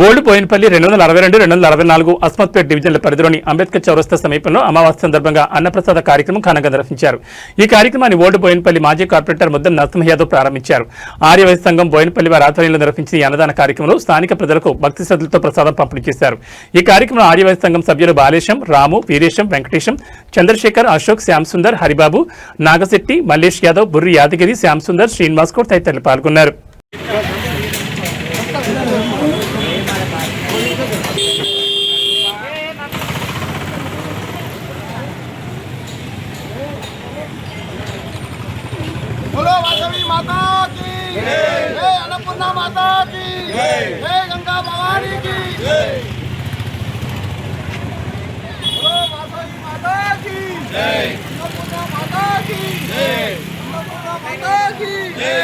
Old Boinapalli 262, 264 Asmatpet డివిజన్ల పరిధిలోని అంబేద్కర్ చౌరస్తా సమీపంలో అమావాస్య సందర్భంగా అన్నప్రసాద కార్యక్రమం ఘనంగా నిర్వహించారు. ఈ కార్యక్రమాన్ని ఓల్డ్ బోయినపల్లి మాజీ కార్పొరేటర్ ముద్దం నరసింహ యాదవ్ ప్రారంభించారు. ఆర్యవైశ్య సంఘం బోయినపల్లి వారి ఆధ్వర్యంలో నిర్వహించిన ఈ అన్నదాన కార్యక్రమంలో స్థానిక ప్రజలకు భక్తి శ్రద్ధలతో ప్రసాదం పంపిణీ చేశారు. ఈ కార్యక్రమంలో ఆర్యవైశ్య సంఘం సభ్యులు బాలేశం, రాము, వీరేశం, వెంకటేశం, చంద్రశేఖర్, అశోక్, శ్యామ్ సుందర్, హరిబాబు, నాగశెట్టి, మల్లేష్ యాదవ్, బుర్రి యాదగిరి, శ్యామ్ సుందర్, శ్రీనివాస్ గౌడ్ తదితరులు పాల్గొన్నారు. बोलो वासवी माता की जय, अन्नपूर्णा माता की जय, गंगा भवानी की जय, बोलो वासवी माता की जय, अन्नपूर्णा माता की जय, अन्नपूर्णा माता की जय।